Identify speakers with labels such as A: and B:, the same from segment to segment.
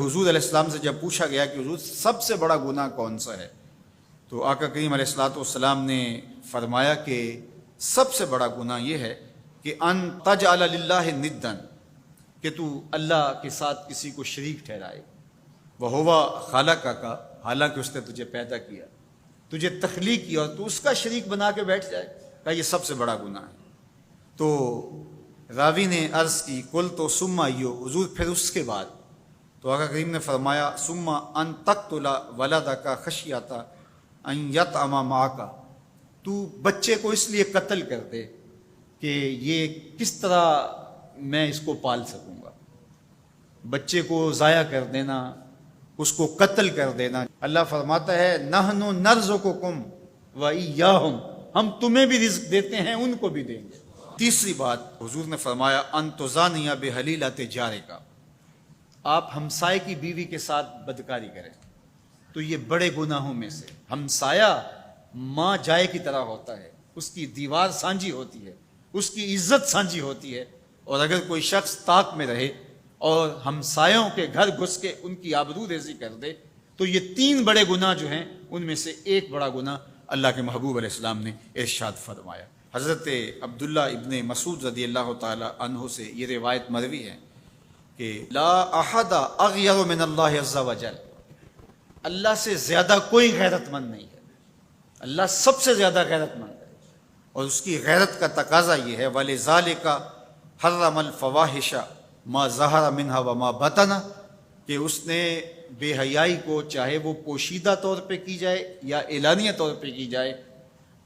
A: حضور علیہ السلام سے جب پوچھا گیا کہ حضور سب سے بڑا گناہ کون سا ہے، تو آقا کریم علیہ السلام نے فرمایا کہ سب سے بڑا گناہ یہ ہے کہ ان تجعل للہ ندًا، کہ تو اللہ کے ساتھ کسی کو شریک ٹھہرائے، وہو خالقک، حالانکہ اس نے تجھے پیدا کیا، تجھے تخلیق کیا، اور تو اس کا شریک بنا کے بیٹھ جائے، کہ یہ سب سے بڑا گناہ ہے۔ تو راوی نے عرض کی کل تو ثم ایو، حضور پھر اس کے بعد؟ تو آقا کریم نے فرمایا ثم ان تقتل ولدک خشیۃ ان یطعم معک، تو بچے کو اس لیے قتل کر دے کہ یہ کس طرح میں اس کو پال سکوں گا، بچے کو ضائع کر دینا، اس کو قتل کر دینا۔ اللہ فرماتا ہے نحن نرزقکم وایاہم، ہم تمہیں بھی رزق دیتے ہیں، ان کو بھی دیں گے۔ تیسری بات حضور نے فرمایا ان تزانی بحلیلۃ جارک، آپ ہمسائے کی بیوی کے ساتھ بدکاری کریں، تو یہ بڑے گناہوں میں سے۔ ہمسایہ ماں جائے کی طرح ہوتا ہے، اس کی دیوار سانجھی ہوتی ہے، اس کی عزت سانجھی ہوتی ہے، اور اگر کوئی شخص طاق میں رہے اور ہمسایوں کے گھر گھس کے ان کی آبرو ریزی کر دے، تو یہ تین بڑے گناہ جو ہیں ان میں سے ایک بڑا گناہ اللہ کے محبوب علیہ السلام نے ارشاد فرمایا۔ حضرت عبداللہ ابن مسعود رضی اللہ تعالی عنہ سے یہ روایت مروی ہے کہ لا احد اغیر من اللہ عز وجل، اللہ سے زیادہ کوئی غیرت مند نہیں ہے، اللہ سب سے زیادہ غیرت مند ہے، اور اس کی غیرت کا تقاضا یہ ہے وَلِذَالِكَ حَرَّمَ الْفَوَاحِشَ مَا ظَهَرَ مِنْهَا وَمَا بَطَنَ، کہ اس نے بے حیائی کو چاہے وہ پوشیدہ طور پہ کی جائے یا اعلانیہ طور پہ کی جائے،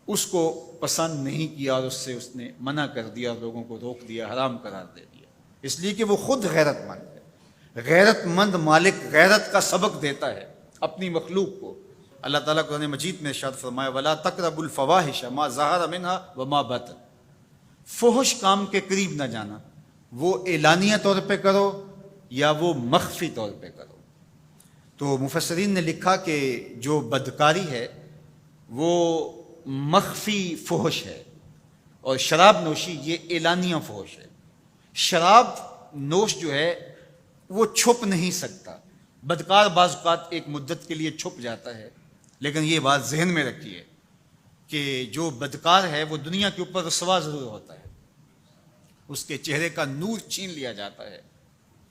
A: اس کو پسند نہیں کیا، اور اس سے اس نے منع کر دیا، لوگوں کو روک دیا، حرام قرار دے دیا، اس لیے کہ وہ خود غیرت مند ہے۔ غیرت مند مالک غیرت کا سبق دیتا ہے اپنی مخلوق کو۔ اللہ تعالیٰ قرآن مجید میں ارشاد فرمایا وَلَا تَقْرَبُوا الْفَوَاحِشَ مَا ظَهَرَ مِنْهَا وَمَا بَطَنَ، فحش کام کے قریب نہ جانا، وہ اعلانیہ طور پہ کرو یا وہ مخفی طور پہ کرو۔ تو مفسرین نے لکھا کہ جو بدکاری ہے وہ مخفی فحش ہے، اور شراب نوشی یہ اعلانیہ فحش ہے۔ شراب نوش جو ہے وہ چھپ نہیں سکتا، بدکار بعض اوقات ایک مدت کے لیے چھپ جاتا ہے، لیکن یہ بات ذہن میں رکھیے کہ جو بدکار ہے وہ دنیا کے اوپر رسوا ضرور ہوتا ہے، اس کے چہرے کا نور چھین لیا جاتا ہے،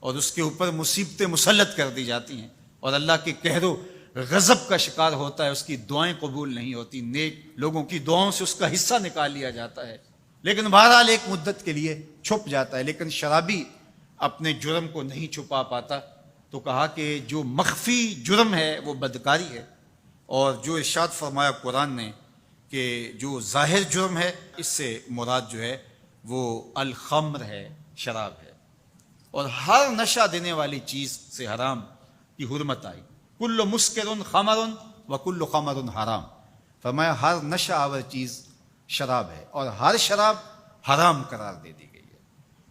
A: اور اس کے اوپر مصیبتیں مسلط کر دی جاتی ہیں، اور اللہ کے قہر و غضب کا شکار ہوتا ہے، اس کی دعائیں قبول نہیں ہوتی، نیک لوگوں کی دعاؤں سے اس کا حصہ نکال لیا جاتا ہے، لیکن بہرحال ایک مدت کے لیے چھپ جاتا ہے۔ لیکن شرابی اپنے جرم کو نہیں چھپا پاتا، تو کہا کہ جو مخفی جرم ہے وہ بدکاری ہے، اور جو ارشاد فرمایا قرآن نے کہ جو ظاہر جرم ہے، اس سے مراد جو ہے وہ الخمر ہے، شراب ہے، اور ہر نشہ دینے والی چیز سے حرام کی حرمت آئی۔ کل مسکر خمر وکل خمر حرام، فرمایا ہر نشہ آور چیز شراب ہے، اور ہر شراب حرام قرار دے دی گئی ہے۔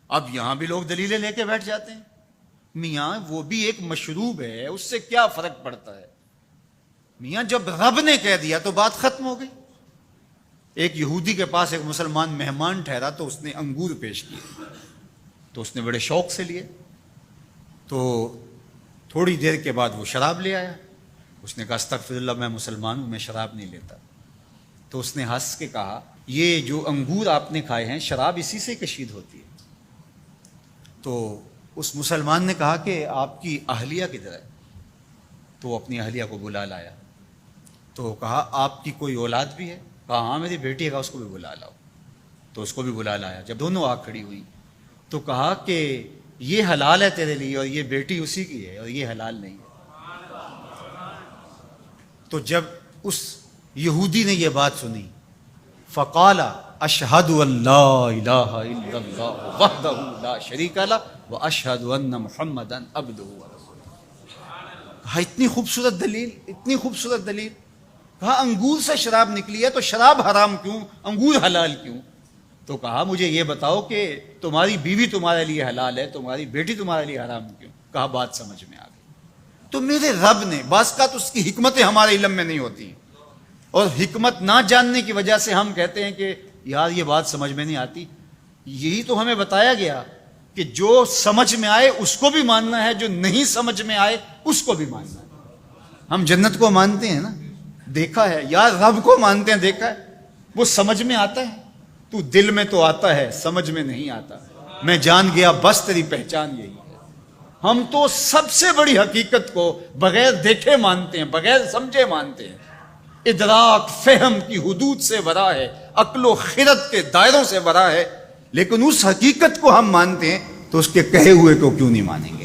A: اب یہاں بھی لوگ دلیلیں لے کے بیٹھ جاتے ہیں، میاں وہ بھی ایک مشروب ہے، اس سے کیا فرق پڑتا ہے؟ میاں جب رب نے کہہ دیا تو بات ختم ہو گئی۔ ایک یہودی کے پاس ایک مسلمان مہمان ٹھہرا، تو اس نے انگور پیش کیے، تو اس نے بڑے شوق سے لیے، تو تھوڑی دیر کے بعد وہ شراب لے آیا۔ اس نے کہا استغفر اللہ، میں مسلمان ہوں، میں شراب نہیں لیتا۔ تو اس نے ہنس کے کہا یہ جو انگور آپ نے کھائے ہیں شراب اسی سے کشید ہوتی ہے۔ تو اس مسلمان نے کہا کہ آپ کی اہلیہ کدھر ہے؟ تو وہ اپنی اہلیہ کو بلا لایا، تو کہا آپ کی کوئی اولاد بھی ہے؟ کہا ہاں میری بیٹی ہے، کہا اس کو بھی بلا لاؤ۔ تو اس کو بھی بلا لایا۔ جب دونوں آ کھڑی ہوئی تو کہا کہ یہ حلال ہے تیرے لیے، اور یہ بیٹی اسی کی ہے، اور یہ حلال نہیں ہے۔ تو جب اس یہودی نے یہ بات سنی فقال اشہد ان لا الہ الا اللہ وحدہ لا شریک لہ واشہد ان محمدا عبدہ ورسولہ۔ کہا اتنی خوبصورت دلیل، اتنی خوبصورت دلیل۔ کہا انگور سے شراب نکلی ہے تو شراب حرام کیوں، انگور حلال کیوں؟ تو کہا مجھے یہ بتاؤ کہ تمہاری بیوی تمہارے لیے حلال ہے، تمہاری بیٹی تمہارے لیے حرام کیوں؟ کہا بات سمجھ میں آ گئی۔ تو میرے رب نے، بعض کا تو اس کی حکمتیں ہمارے علم میں نہیں ہوتی، اور حکمت نہ جاننے کی وجہ سے ہم کہتے ہیں کہ یار یہ بات سمجھ میں نہیں آتی۔ یہی تو ہمیں بتایا گیا کہ جو سمجھ میں آئے اس کو بھی ماننا ہے، جو نہیں سمجھ میں آئے اس کو بھی ماننا ہے۔ ہم جنت کو مانتے ہیں نا، دیکھا ہے، یا رب کو مانتے ہیں، دیکھا ہے، وہ سمجھ میں آتا ہے، تو دل میں تو آتا ہے، سمجھ میں نہیں آتا۔ میں جان گیا بس تیری پہچان یہی ہے۔ ہم تو سب سے بڑی حقیقت کو بغیر دیکھے مانتے ہیں، بغیر سمجھے مانتے ہیں۔ ادراک فہم کی حدود سے ورا ہے، عقل و خرد کے دائروں سے ورا ہے، لیکن اس حقیقت کو ہم مانتے ہیں تو اس کے کہے ہوئے کو کیوں نہیں مانیں گے؟